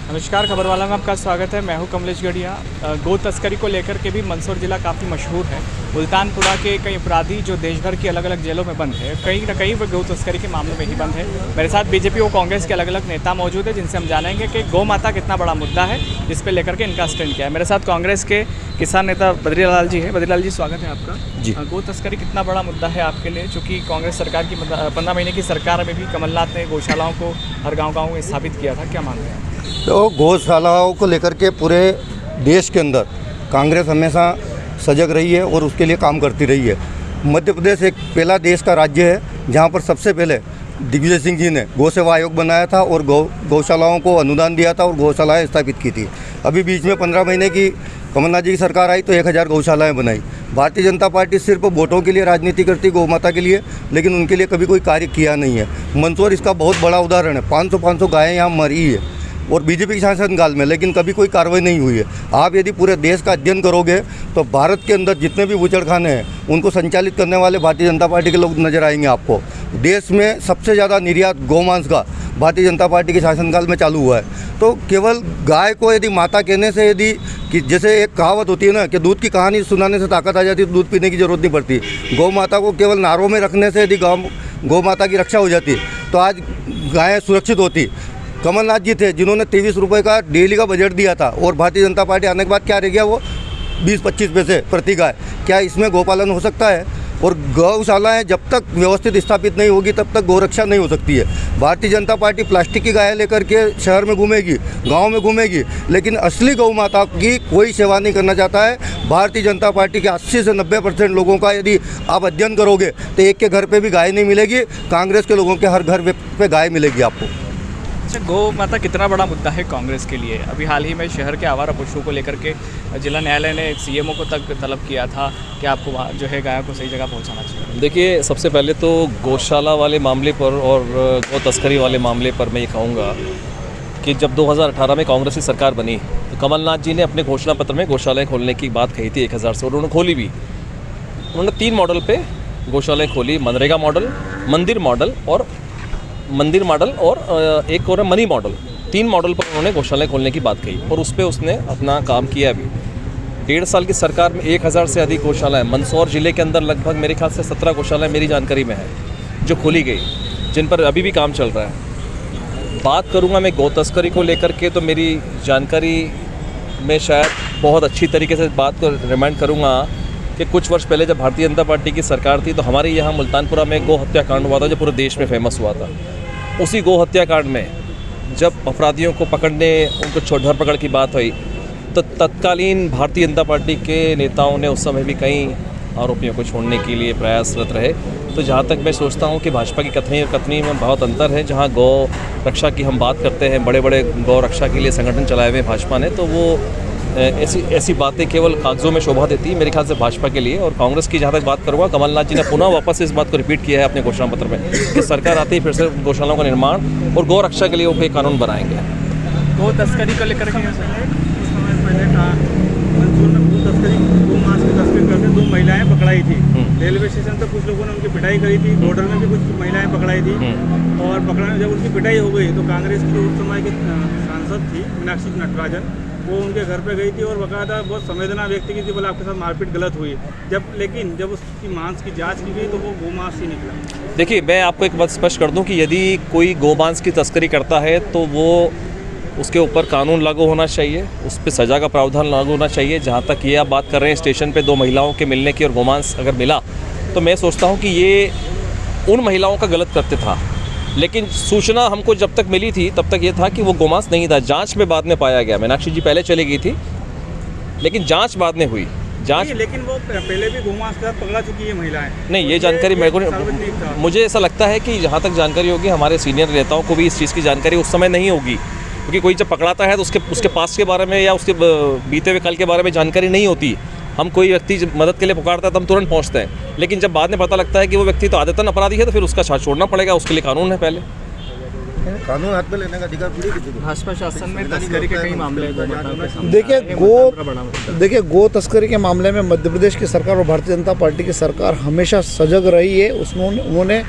नमस्कार, खबरवाला में आपका स्वागत है। मैं हूं कमलेश गढ़िया। गो तस्करी को लेकर के भी मंदसौर जिला काफ़ी मशहूर है। मुल्तानपुरा के कई अपराधी जो देश भर की अलग अलग जेलों में बंद है, कहीं न कहीं वो गौ तस्करी के मामलों में ही बंद है। मेरे साथ बीजेपी और कांग्रेस के अलग अलग नेता मौजूद है, जिनसे हम जानेंगे कि गौ माता कितना बड़ा मुद्दा है, इस पर लेकर के इनका स्टैंड क्या है। मेरे साथ कांग्रेस के किसान नेता बद्रीलाल जी है। बद्रीलाल जी, स्वागत है आपका जी। गौ तस्करी कितना बड़ा मुद्दा है आपके लिए, चूँकि कांग्रेस सरकार की 15 महीने की सरकार में भी कमलनाथ ने गौशालाओं को हर गाँव में स्थापित किया था, क्या मानते हैं? तो गौशालाओं को लेकर के पूरे देश के अंदर कांग्रेस हमेशा सजग रही है और उसके लिए काम करती रही है। मध्य प्रदेश एक पहला देश का राज्य है जहां पर सबसे पहले दिग्विजय सिंह जी ने गौ सेवा आयोग बनाया था और गौशालाओं को अनुदान दिया था और गौशालाएं स्थापित की थी। अभी बीच में 15 महीने की कमलनाथ जी की सरकार आई तो 1000 गौशालाएँ बनाई। भारतीय जनता पार्टी सिर्फ वोटों के लिए राजनीति करती गौ माता के लिए, लेकिन उनके लिए कभी कोई कार्य किया नहीं है। मंदसौर इसका बहुत बड़ा उदाहरण है। 500 गायें यहाँ मरी है और बीजेपी के शासनकाल में, लेकिन कभी कोई कार्रवाई नहीं हुई है। आप यदि पूरे देश का अध्ययन करोगे तो भारत के अंदर जितने भी बूचड़खाने हैं उनको संचालित करने वाले भारतीय जनता पार्टी के लोग नजर आएंगे आपको। देश में सबसे ज़्यादा निर्यात गौमांस का भारतीय जनता पार्टी के शासनकाल में चालू हुआ है। तो केवल गाय को यदि माता कहने से, यदि कि जैसे एक कहावत होती है ना कि दूध की कहानी सुनाने से ताकत आ जाती है, तो दूध पीने की जरूरत नहीं पड़ती। गौ माता को केवल नारों में रखने से यदि गौ माता की रक्षा हो जाती तो आज गायें सुरक्षित होती। कमलनाथ जी थे जिन्होंने 23 रुपये का डेली का बजट दिया था और भारतीय जनता पार्टी आने के बाद क्या रह गया, वो 20-25 पैसे प्रति गाय। क्या इसमें गौपालन हो सकता है? और गौशालाएं जब तक व्यवस्थित स्थापित नहीं होगी तब तक गौरक्षा नहीं हो सकती है। भारतीय जनता पार्टी प्लास्टिक की गाय लेकर के शहर में घूमेगी, गांव में घूमेगी, लेकिन असली गौ माता की कोई सेवा नहीं करना चाहता है। भारतीय जनता पार्टी के 80 से 90% लोगों का यदि आप अध्ययन करोगे तो एक के घर पे भी गाय नहीं मिलेगी। कांग्रेस के लोगों के हर घर पे गाय मिलेगी आपको। अच्छा, गौ माता कितना बड़ा मुद्दा है कांग्रेस के लिए? अभी हाल ही में शहर के आवारा पशुओं को लेकर के जिला न्यायालय ने सीएमओ को तक तलब किया था कि आपको वहाँ जो है गायों को सही जगह पहुँचाना चाहिए। देखिए, सबसे पहले तो गौशाला वाले मामले पर और गौ तस्करी वाले मामले पर मैं ये कहूँगा कि जब 2018 में कांग्रेस की सरकार बनी तो कमलनाथ जी ने अपने घोषणा पत्र में गौशालाएँ खोलने की बात कही थी 1000 से, और उन्होंने खोली भी। उन्होंने 3 मॉडल पे गौशालाएँ खोली, मनरेगा मॉडल, मंदिर मॉडल और एक और मनी मॉडल। 3 मॉडल पर उन्होंने गौशालाएँ खोलने की बात कही और उस पर उसने अपना काम किया भी। 1.5 साल की सरकार में 1000 से अधिक गौशालाएँ मंदसौर ज़िले के अंदर लगभग मेरे ख्याल से 17 गौशालाएँ मेरी जानकारी में है जो खोली गई, जिन पर अभी भी काम चल रहा है। बात करूँगा मैं गौ तस्करी को लेकर के, तो मेरी जानकारी में शायद बहुत अच्छी तरीके से बात को रिमाइंड करूँगा कि कुछ वर्ष पहले जब भारतीय जनता पार्टी की सरकार थी तो हमारे यहाँ मुल्तानपुरा में गौ हत्याकांड हुआ था जो पूरे देश में फेमस हुआ था। उसी गौ हत्याकांड में जब अपराधियों को पकड़ने, उनको धरपकड़ की बात हुई तो तत्कालीन भारतीय जनता पार्टी के नेताओं ने उस समय भी कई आरोपियों को छोड़ने के लिए प्रयासरत रहे। तो जहाँ तक मैं सोचता हूँ कि भाजपा की कथनी और कथनी में बहुत अंतर है। जहाँ गौ रक्षा की हम बात करते हैं, बड़े बड़े गौ रक्षा के लिए संगठन चलाए हुए भाजपा ने, तो वो ऐसी बातें केवल कागजों में शोभा देती है मेरे ख्याल से भाजपा के लिए। और कांग्रेस की जहाँ तक बात करूँगा, कमलनाथ जी ने पुनः वापस इस बात को रिपीट किया है अपने घोषणा पत्र में कि सरकार आते ही फिर से गौशालाओं का निर्माण और गौ रक्षा के लिए वो एक कानून बनाएंगे। गौ तस्करी को लेकर के पहले कहा मंदसौर में गौ मांस की तस्करी करके 2 महिलाएं पकड़ाई थी। रेलवे स्टेशन पर कुछ लोगों ने उनकी पिटाई करी थी, बॉर्डर में भी कुछ महिलाएं पकड़ाई थी। और पकड़ाने जब उनकी पिटाई हो गई तो कांग्रेस की जो उस समय की सांसद थी मीनाक्षी नटराजन, वो उनके घर पे गई थी और बाकायदा बहुत संवेदना व्यक्त की थी, बोला आपके साथ मारपीट गलत हुई। लेकिन जब उसकी मांस की जांच की गई तो वो गोमांस ही निकला। देखिए, मैं आपको एक बात स्पष्ट कर दूं कि यदि कोई गोमांस की तस्करी करता है तो वो उसके ऊपर कानून लागू होना चाहिए, उस पर सज़ा का प्रावधान लागू होना चाहिए। जहाँ तक ये आप बात कर रहे हैं स्टेशन पे 2 महिलाओं के मिलने की और गोमांस अगर मिला, तो मैं सोचता हूँ कि ये उन महिलाओं का गलत कृत्य था। लेकिन सूचना हमको जब तक मिली थी तब तक ये था कि वो गोमांस नहीं था। जांच में बाद में पाया गया। मीनाक्षी जी पहले चली गई थी लेकिन जांच बाद में हुई। लेकिन वो पहले भी गोमांस के साथ पकड़ा चुकी है महिलाएं। नहीं, ये जानकारी मेरे को, मुझे ऐसा लगता है कि जहाँ तक जानकारी होगी हमारे सीनियर नेताओं को भी इस चीज़ की जानकारी उस समय नहीं होगी, क्योंकि कोई जब पकड़ाता है तो उसके पास के बारे में या उसके बीते हुए कल के बारे में जानकारी नहीं होती। हम कोई व्यक्ति मदद के लिए पुकारता है तो हम तुरंत पहुंचते हैं, लेकिन जब बाद में पता लगता है कि वो व्यक्ति तो आदतन अपराधी है तो फिर उसका साथ छोड़ना पड़ेगा। उसके लिए कानून है, पहले कानून हाथ में लेने का अधिकार पूरी किसी को। भाजपा शासन में तस्करी के कई मामले देखिए, गो तस्करी के मामले में मध्य प्रदेश की सरकार और भारतीय जनता पार्टी की सरकार हमेशा सजग रही है। उन्होंने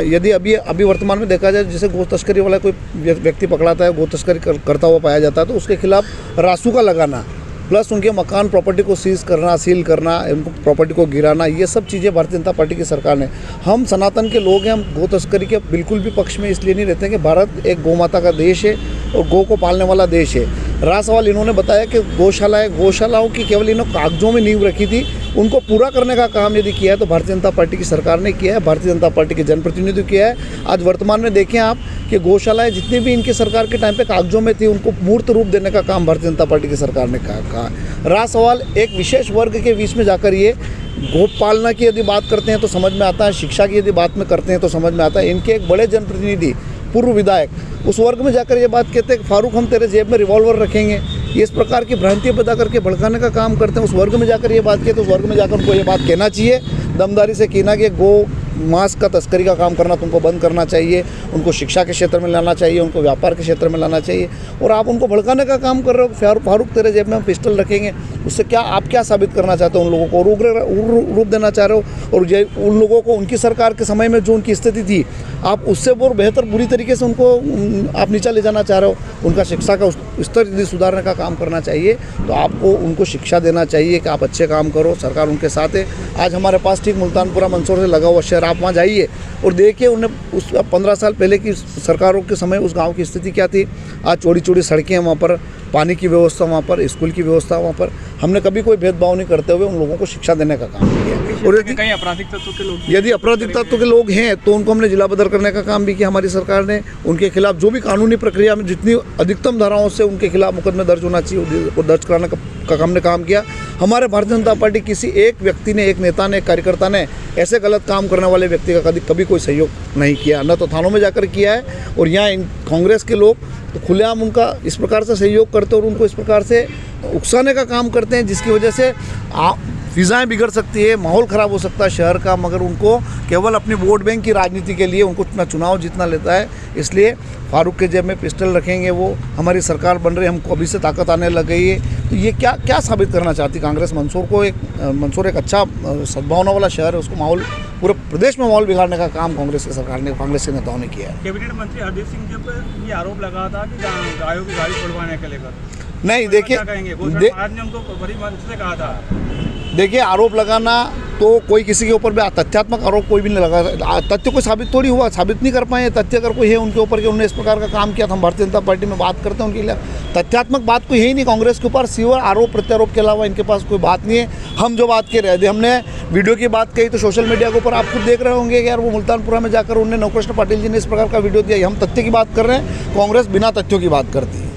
यदि अभी वर्तमान में देखा जाए, जैसे गो तस्करी वाला कोई व्यक्ति पकड़ाता है, गो तस्करी करता हुआ पाया जाता है, तो उसके खिलाफ रासुका लगाना प्लस उनके मकान प्रॉपर्टी को सील करना, उनको प्रॉपर्टी को गिराना, ये सब चीज़ें भारतीय जनता पार्टी की सरकार ने। हम सनातन के लोग हैं, हम गो तस्करी के बिल्कुल भी पक्ष में इसलिए नहीं रहते हैं कि भारत एक गौ माता का देश है और गौ को पालने वाला देश है। रहा सवाल, इन्होंने बताया कि गौशालाओं की केवल इन्होंने कागजों में नींव रखी थी, उनको पूरा करने का काम यदि किया है तो भारतीय जनता पार्टी की सरकार ने किया है, भारतीय जनता पार्टी के जनप्रतिनिधियों किया है। आज वर्तमान में देखें आप कि गौशालाएं जितनी भी इनकी सरकार के टाइम पे कागजों में थी, उनको मूर्त रूप देने का काम भारतीय जनता पार्टी की सरकार ने कहा। रहा सवाल एक विशेष वर्ग के बीच में जाकर ये गो पालना की यदि बात करते हैं तो समझ में आता है, शिक्षा की यदि बात में करते हैं तो समझ में आता है। इनके एक बड़े जनप्रतिनिधि पूर्व विधायक उस वर्ग में जाकर ये बात कहते हैं कि फारूक हम तेरे जेब में रिवॉल्वर रखेंगे, ये इस प्रकार की भ्रांति पैदा करके भड़काने का काम करते हैं। उस वर्ग में जाकर ये बात कहते हैं, उस वर्ग में जाकर उनको ये बात कहना चाहिए दमदारी से कहना कि गो मांस का तस्करी का काम करना तुमको बंद करना चाहिए, उनको शिक्षा के क्षेत्र में लाना चाहिए, उनको व्यापार के क्षेत्र में लाना चाहिए, और आप उनको भड़काने का काम कर रहे हो। फारूक तेरे जेब में हम पिस्टल रखेंगे, उससे क्या आप क्या साबित करना चाहते हो? उन लोगों को उग्र रूप देना चाह रहे हो, और ये उन लोगों को उनकी सरकार के समय में जो उनकी स्थिति थी, आप उससे बहुत बेहतर बुरी तरीके से उनको आप नीचा ले जाना चाह रहे हो। उनका शिक्षा का स्तर यदि सुधारने का काम करना चाहिए तो आपको उनको शिक्षा देना चाहिए कि आप अच्छे काम करो, सरकार उनके साथ है। आज हमारे पास ठीक मुल्तानपुरा मंदसौर से लगा हुआ शहर, आप वहाँ जाइए और देखिए उन्हें उस 15 साल पहले की सरकारों के समय उस गांव की स्थिति क्या थी। आज चौड़ी चौड़ी सड़कें हैं वहाँ पर, पानी की व्यवस्था वहाँ पर, स्कूल की व्यवस्था वहाँ पर। हमने कभी कोई भेदभाव नहीं करते हुए उन लोगों को शिक्षा देने का काम किया। और कई आपराधिक तत्वों के लोग, यदि आपराधिक तत्व के लोग हैं तो उनको हमने जिला बदर करने का काम भी किया हमारी सरकार ने। उनके खिलाफ जो भी कानूनी प्रक्रिया में जितनी अधिकतम धाराओं से उनके खिलाफ मुकदमे दर्ज होना चाहिए वो दर्ज कराने का हमने काम किया। हमारे भारतीय जनता पार्टी किसी एक व्यक्ति ने, एक नेता ने, एक कार्यकर्ता ने ऐसे गलत काम करने वाले व्यक्ति का कभी कोई सहयोग नहीं किया, न तो थानों में जाकर किया है। और यहाँ कांग्रेस के लोग तो खुलेआम उनका इस प्रकार से सहयोग करते और उनको इस प्रकार से उकसाने का काम करते हैं, जिसकी वजह से फिजाएं बिगड़ सकती है, माहौल ख़राब हो सकता है शहर का। मगर उनको केवल अपनी वोट बैंक की राजनीति के लिए उनको अपना चुनाव जीतना लेता है। इसलिए फारूक के जेब में पिस्टल रखेंगे, वो हमारी सरकार बन रही है, हमको अभी से ताकत आने लग गई है। तो ये क्या साबित करना चाहती कांग्रेस? मंदसौर एक अच्छा सद्भावना वाला शहर है, उसको माहौल पूरे प्रदेश में माहौल बिगाड़ने का काम कांग्रेस की सरकार ने, कांग्रेस के नेताओं ने किया है। कैबिनेट मंत्री हरदीप सिंह के ऊपर ये आरोप लगा था कि गायों की गाड़ी छुड़वाने के लेकर, नहीं देखिए, महाराज ने उनको बड़ी मंच से कहा था। देखिए, आरोप लगाना तो कोई किसी के ऊपर भी तथ्यात्मक आरोप कोई भी नहीं लगा, तथ्य कोई साबित थोड़ी हुआ, साबित नहीं कर पाए। तथ्य अगर कोई है उनके ऊपर कि उन्होंने इस प्रकार का काम किया था, हम भारतीय जनता पार्टी में बात करते हैं उनके लिए। तथ्यात्मक बात कोई है ही नहीं कांग्रेस के ऊपर, सिवा आरोप प्रत्यारोप के अलावा इनके पास कोई बात नहीं है। हम जो बात कह रहे थे, हमने वीडियो की बात कही तो सोशल मीडिया के ऊपर आप खुद देख रहे होंगे कि यार वो मुल्तानपुरा में जाकर उन्होंने नवकृष्ण पाटिल जी ने इस प्रकार का वीडियो दिया। हम तथ्य की बात कर रहे हैं, कांग्रेस बिना तथ्यों की बात करती है।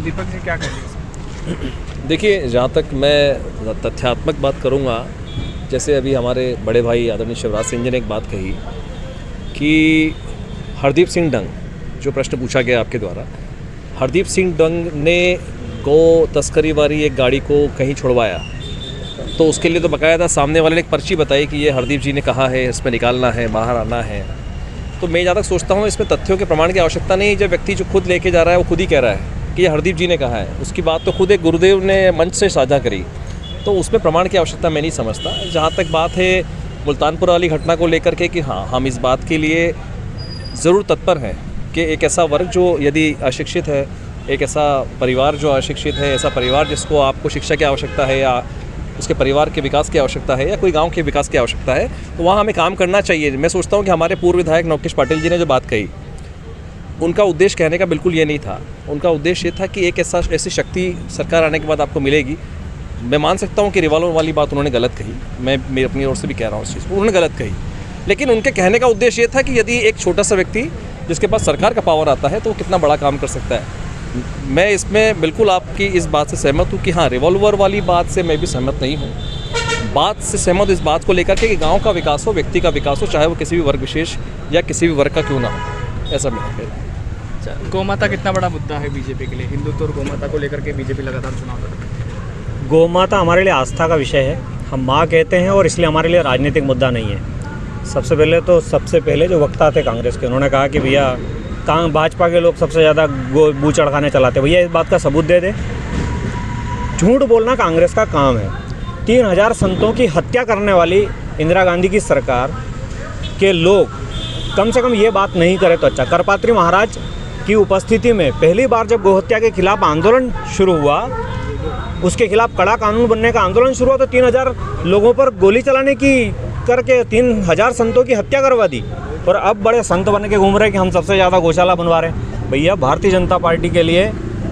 दीपक जी क्या कहेंगे? देखिए, जहाँ तक मैं तथ्यात्मक बात करूँगा, जैसे अभी हमारे बड़े भाई आदरणीय शिवराज सिंह जी ने एक बात कही कि हरदीप सिंह डंग, जो प्रश्न पूछा गया आपके द्वारा, हरदीप सिंह डंग ने गो तस्करी वाली एक गाड़ी को कहीं छुड़वाया, तो उसके लिए तो बाकायदा सामने वाले ने एक पर्ची बताई कि ये हरदीप जी ने कहा है, इसमें निकालना है, बाहर आना है। तो मैं ज़्यादा सोचता हूँ इसमें तथ्यों के प्रमाण की आवश्यकता नहीं। जब व्यक्ति जो खुद लेके जा रहा है वो खुद ही कह रहा है कि ये हरदीप जी ने कहा है, उसकी बात तो खुद एक गुरुदेव ने मंच से साझा करी, तो उसमें प्रमाण की आवश्यकता मैं नहीं समझता। जहाँ तक बात है मुल्तानपुर वाली घटना को लेकर के कि हाँ, हम इस बात के लिए ज़रूर तत्पर हैं कि एक ऐसा वर्ग जो यदि अशिक्षित है, एक ऐसा परिवार जो अशिक्षित है, ऐसा परिवार जिसको आपको शिक्षा की आवश्यकता है या उसके परिवार के विकास की आवश्यकता है या कोई गांव के विकास की आवश्यकता है, तो वहाँ हमें काम करना चाहिए। मैं सोचता हूँ कि हमारे पूर्व विधायक नवकृष्ण पाटिल जी ने जो बात कही, उनका उद्देश्य कहने का बिल्कुल ये नहीं था। उनका उद्देश्य ये था कि एक ऐसी शक्ति सरकार आने के बाद आपको मिलेगी। मैं मान सकता हूँ कि रिवॉल्वर वाली बात उन्होंने गलत कही, मैं अपनी ओर से भी कह रहा हूँ उस चीज़ को, उन्होंने गलत कही, लेकिन उनके कहने का उद्देश्य ये था कि यदि एक छोटा सा व्यक्ति जिसके पास सरकार का पावर आता है तो वो कितना बड़ा काम कर सकता है। मैं इसमें बिल्कुल आपकी इस बात से सहमत हूँ कि हाँ, रिवॉल्वर वाली बात से मैं भी सहमत नहीं हूँ। बात से सहमत इस बात को लेकर के कि गाँव का विकास हो, व्यक्ति का विकास हो, चाहे वो किसी भी वर्ग विशेष या किसी भी वर्ग का क्यों ना हो, ऐसा मेरा कहना है। गौमाता कितना बड़ा मुद्दा है बीजेपी के लिए? हिंदुत्व और गौमाता को लेकर के बीजेपी लगातार चुनाव लड़ रही है। गौमाता हमारे लिए आस्था का विषय है, हम माँ कहते हैं और इसलिए हमारे लिए राजनीतिक मुद्दा नहीं है। सबसे पहले जो वक्ता थे कांग्रेस के, उन्होंने कहा कि भैया भाजपा के लोग सबसे ज़्यादा बू चढ़खाने चलाते। भैया इस बात का सबूत दे दे। झूठ बोलना कांग्रेस का काम है। 3000 संतों की हत्या करने वाली इंदिरा गांधी की सरकार के लोग कम से कम ये बात नहीं करे तो अच्छा। करपात्री महाराज की उपस्थिति में पहली बार जब गोहत्या के खिलाफ आंदोलन शुरू हुआ, उसके खिलाफ कड़ा कानून बनने का आंदोलन शुरू हुआ, तो 3000 लोगों पर गोली चलाने की करके 3000 संतों की हत्या करवा दी। और अब बड़े संत बन के घूम रहे हैं कि हम सबसे ज़्यादा गौशाला बनवा रहे हैं। भैया, भारतीय जनता पार्टी के लिए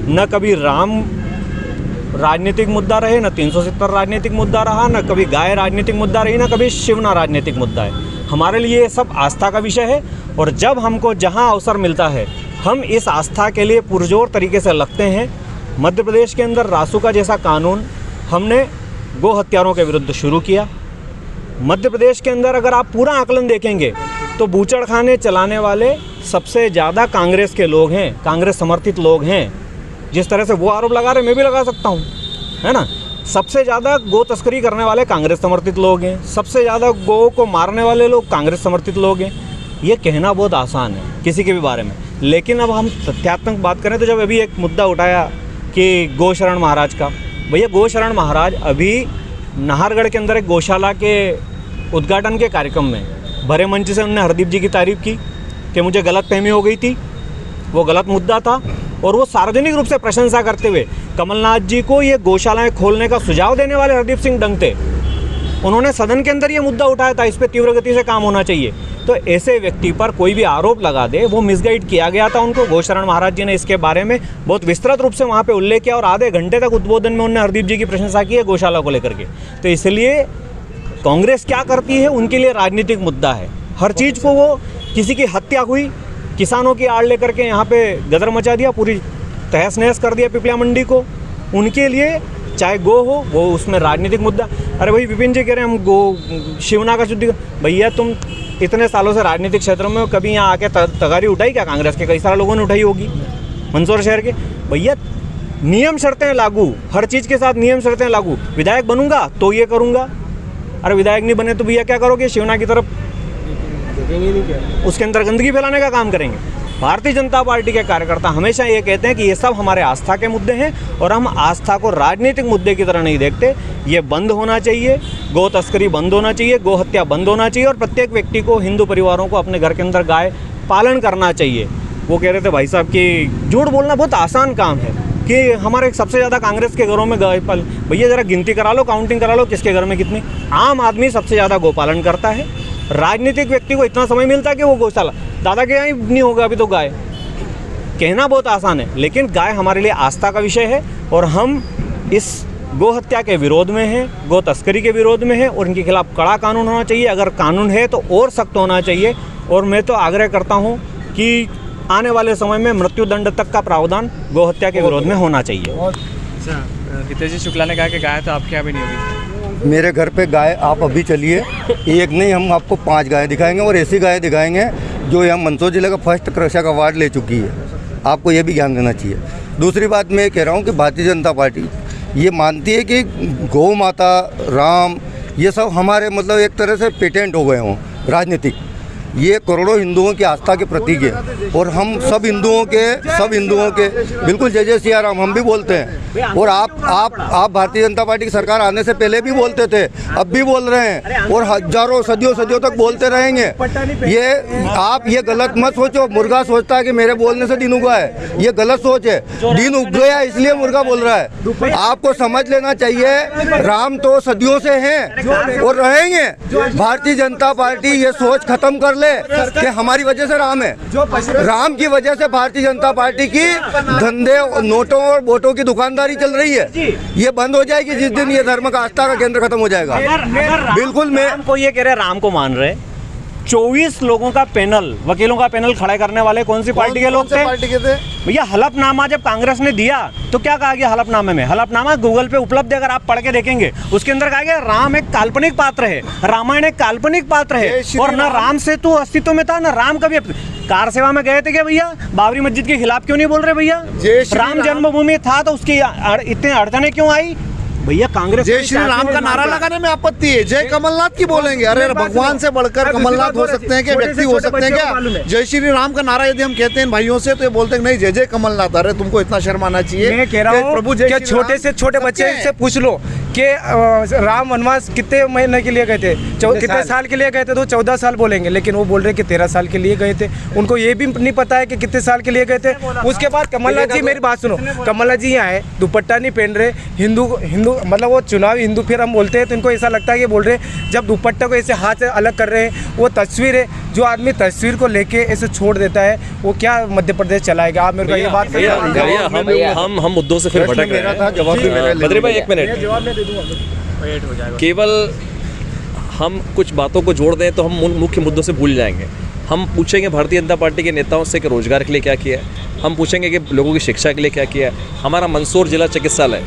न कभी राम राजनीतिक मुद्दा रहे, न 370 राजनीतिक मुद्दा रहा, न कभी गाय राजनीतिक मुद्दा रही, न कभी शिवना राजनीतिक मुद्दा है। हमारे लिए ये सब आस्था का विषय है, और जब हमको जहाँ अवसर मिलता है हम इस आस्था के लिए पुरजोर तरीके से लगते हैं। मध्य प्रदेश के अंदर रासुका जैसा कानून हमने गो हत्यारों के विरुद्ध शुरू किया। मध्य प्रदेश के अंदर अगर आप पूरा आकलन देखेंगे तो बूचड़खाने चलाने वाले सबसे ज़्यादा कांग्रेस के लोग हैं, कांग्रेस समर्थित लोग हैं। जिस तरह से वो आरोप लगा रहे मैं भी लगा सकता हूँ, है ना। सबसे ज़्यादा गो तस्करी करने वाले कांग्रेस समर्थित लोग हैं, सबसे ज़्यादा गो को मारने वाले लोग कांग्रेस समर्थित लोग हैं। ये कहना बहुत आसान है किसी के भी बारे में, लेकिन अब हम तथ्यात्मक बात करें तो जब अभी एक मुद्दा उठाया कि गोशरण महाराज का, भैया गोशरण महाराज अभी नाहरगढ़ के अंदर एक गौशाला के उद्घाटन के कार्यक्रम में भरे मंच से उन्होंने हरदीप जी की तारीफ़ की कि मुझे गलतफहमी हो गई थी, वो गलत मुद्दा था, और वो सार्वजनिक रूप से प्रशंसा करते हुए कमलनाथ जी को ये गौशालाएं खोलने का सुझाव देने वाले हरदीप सिंह डंग थे। उन्होंने सदन के अंदर ये मुद्दा उठाया था, इस पर तीव्र गति से काम होना चाहिए। तो ऐसे व्यक्ति पर कोई भी आरोप लगा दे, वो मिसगाइड किया गया था उनको। गोशरण महाराज जी ने इसके बारे में बहुत विस्तृत रूप से वहाँ पे उल्लेख किया, और आधे घंटे तक उद्बोधन में उन्होंने हरदीप जी की प्रशंसा की है गौशाला को लेकर के। तो इसलिए कांग्रेस क्या करती है, उनके लिए राजनीतिक मुद्दा है। हर चीज़ को वो, किसी की हत्या हुई, किसानों की आड़ लेकर के यहाँ पे गदर मचा दिया, पूरी तहस नहस कर दिया पिपलिया मंडी को। उनके लिए चाहे गो हो, वो उसमें राजनीतिक मुद्दा। अरे भाई विपिन जी कह रहे हैं हम गो शिवना का शुद्धि, भैया तुम इतने सालों से राजनीतिक क्षेत्रों में कभी यहाँ आके तगारी उठाई क्या? कांग्रेस के कई सारे लोगों ने उठाई होगी मंदसौर शहर के। भैया नियम शर्तें लागू, हर चीज़ के साथ नियम शर्तें लागू। विधायक बनूंगा तो ये करूँगा, अरे विधायक नहीं बने तो भैया क्या करोगे? शिवना की तरफ उसके अंदर गंदगी फैलाने का काम करेंगे। भारतीय जनता पार्टी के कार्यकर्ता हमेशा ये कहते हैं कि ये सब हमारे आस्था के मुद्दे हैं, और हम आस्था को राजनीतिक मुद्दे की तरह नहीं देखते। ये बंद होना चाहिए, गौ तस्करी बंद होना चाहिए, गौ हत्या बंद होना चाहिए, और प्रत्येक व्यक्ति को, हिंदू परिवारों को अपने घर के अंदर गाय पालन करना चाहिए। वो कह रहे थे भाई साहब कि झूठ बोलना बहुत आसान काम है कि हमारे सबसे ज़्यादा कांग्रेस के घरों में गाय पाल, भैया ज़रा गिनती करा लो, काउंटिंग करा लो किसके घर में कितनी। आम आदमी सबसे ज़्यादा गौपालन करता है, राजनीतिक व्यक्ति को इतना समय मिलता है कि वो गौशाला, दादा के यहाँ ही नहीं होगा अभी तो गाय। कहना बहुत आसान है, लेकिन गाय हमारे लिए आस्था का विषय है, और हम इस गौ हत्या के विरोध में हैं, गौ तस्करी के विरोध में हैं, और इनके खिलाफ कड़ा कानून होना चाहिए। अगर कानून है तो और सख्त होना चाहिए, और मैं तो आग्रह करता हूँ कि आने वाले समय में मृत्युदंड तक का प्रावधान गौ हत्या के विरोध में होना चाहिए। अच्छा, हितेश जी शुक्ला ने कहा कि गाय तो आपके यहाँ भी नहीं होगी। मेरे घर पे गाय आप अभी चलिए, एक नहीं हम आपको 5 गाय दिखाएंगे, और ऐसी गाय दिखाएंगे जो यहाँ मंदसौर जिले का फर्स्ट कृषक अवार्ड ले चुकी है। आपको ये भी ज्ञान देना चाहिए। दूसरी बात मैं कह रहा हूँ कि भारतीय जनता पार्टी ये मानती है कि गौ माता, राम, ये सब हमारे मतलब एक तरह से पेटेंट हो गए हों राजनीतिक। ये करोड़ों हिंदुओं की आस्था के प्रतीक है, और हम सब हिंदुओं के बिल्कुल जय जय सिया राम हम भी बोलते हैं। और आप भारतीय जनता पार्टी की सरकार आने से पहले भी बोलते थे, अब भी बोल रहे हैं, और हजारों सदियों तक बोलते रहेंगे। आप ये गलत मत सोचो, मुर्गा सोचता है कि मेरे बोलने से दिन उगा है, ये गलत सोच है। दिन उग गया इसलिए मुर्गा बोल रहा है। आपको समझ लेना चाहिए, राम तो सदियों से हैं और रहेंगे। भारतीय जनता पार्टी ये सोच खत्म कर ले कि हमारी वजह से राम है। राम की वजह से भारतीय जनता पार्टी की धंधे, नोटों और वोटों की दुकानदारी चल रही है, ये बंद हो जाएगी जिस दिन ये धर्म का आस्था का केंद्र खत्म हो जाएगा। बिल्कुल, मैं राम को ये कह रहे राम को मान रहे। 24 लोगों का पैनल, वकीलों का पैनल खड़ा करने वाले कौन सी पार्टी के लोग थे? भैया हलफनामा जब कांग्रेस ने दिया तो क्या कहा गया हलफनामे में? हलफनामा गूगल पे उपलब्ध है, अगर आप पढ़ के देखेंगे उसके अंदर कहा गया राम एक काल्पनिक पात्र है, रामायण एक काल्पनिक पात्र है, और न राम सेतु अस्तित्व में था, न राम कभी। कार सेवा में गए थे क्या भैया? बाबरी मस्जिद के खिलाफ क्यों नहीं बोल रहे भैया? राम जन्मभूमि था तो उसकी इतनी अड़चने क्यों आई? भैया कांग्रेस जय श्री राम का नारा लगाने में आपत्ति है, जय कमलनाथ की बोलेंगे। अरे भगवान से बढ़कर कमलनाथ हो सकते हैं क्या? व्यक्ति हो सकते हैं क्या? जय श्री राम का नारा यदि हम कहते हैं भाइयों से तो ये बोलते हैं नहीं जय जय कमलनाथ। अरे तुमको इतना शर्म आना चाहिए। मैं कह रहा हूँ प्रभु, छोटे से छोटे बच्चे से पूछ लो कि राम वनवास कितने महीने के लिए गए थे, कितने साल के लिए गए थे, तो 14 साल बोलेंगे, लेकिन वो बोल रहे कि 13 साल के लिए गए थे। उनको ये भी नहीं पता है कि कितने साल के लिए गए थे। उसके बाद कमलनाथ जी, मेरी बात सुनो, कमलनाथ जी यहाँ आए, दुपट्टा नहीं पहन रहे, हिंदू मतलब वो चुनावी हिंदू फिर हम बोलते हैं तो इनको ऐसा लगता है कि बोल रहे जब दुपट्टा को ऐसे हाथ से अलग कर रहे हैं, वो तस्वीर है। जो आदमी तस्वीर को लेके ऐसे छोड़ देता है वो क्या मध्य प्रदेश चलाएगा? आप मेरे को ये बात भैया हम मुद्दों से फिर भटक रहे हैं। बद्री भाई 1 मिनट, जवाब मैं दे दूंगा, वेट हो जाएगा। केवल हम कुछ बातों को जोड़ दें तो हम मुख्य मुद्दों से भूल जाएंगे। हम पूछेंगे भारतीय जनता पार्टी के नेताओं से कि रोजगार के लिए क्या किया है, हम पूछेंगे कि लोगों की शिक्षा के लिए क्या किया है। हमारा मंदसौर जिला चिकित्सालय,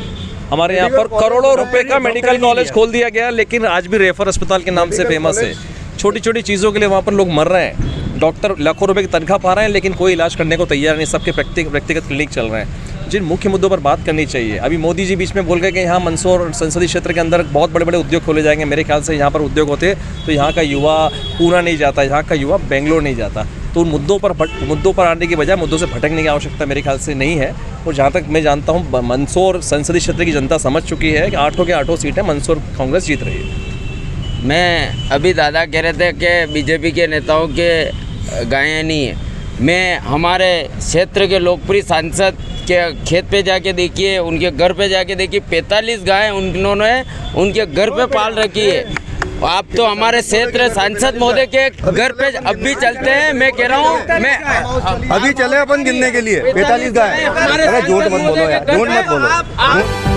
हमारे यहाँ पर करोड़ों रुपए का मेडिकल कॉलेज खोल दिया गया, लेकिन आज भी रेफर अस्पताल के नाम से फेमस है। छोटी छोटी चीज़ों के लिए वहाँ पर लोग मर रहे हैं, डॉक्टर लाखों रुपए की तनख्वाह पा रहे हैं, लेकिन कोई इलाज करने को तैयार नहीं, सबके व्यक्तिगत क्लिनिक चल रहे हैं। जिन मुख्य मुद्दों पर बात करनी चाहिए, अभी मोदी जी बीच में बोल गए कि यहाँ मंदसौर संसदीय क्षेत्र के अंदर बहुत बड़े बड़े उद्योग खोले जाएंगे। मेरे ख्याल से यहाँ पर उद्योग होते तो यहाँ का युवा पूना नहीं जाता, यहाँ का युवा बेंगलोर नहीं जाता। तो उन मुद्दों पर आने की बजाय मुद्दों से भटकने की आवश्यकता मेरे ख्याल से नहीं है। और जहाँ तक मैं जानता हूँ, मंदसौर संसदीय क्षेत्र की जनता समझ चुकी है कि 8 के 8 सीटें मंदसौर कांग्रेस जीत रही है। मैं अभी दादा कह रहे थे कि बीजेपी के नेताओं के गायें नहीं है। मैं हमारे क्षेत्र के लोकप्रिय सांसद के खेत पे जाके देखिए, उनके घर पे जाके देखिए, 45 गायें उन्होंने उनके घर पे पाल रखी है। आप तो हमारे क्षेत्र सांसद महोदय के घर पे अब भी चलते हैं। मैं कह रहा हूँ, मैं अभी चले अपन गिनने के लिए 45 गाय। अरे झूठ मत बोलो यार, झूठ मत बोलो।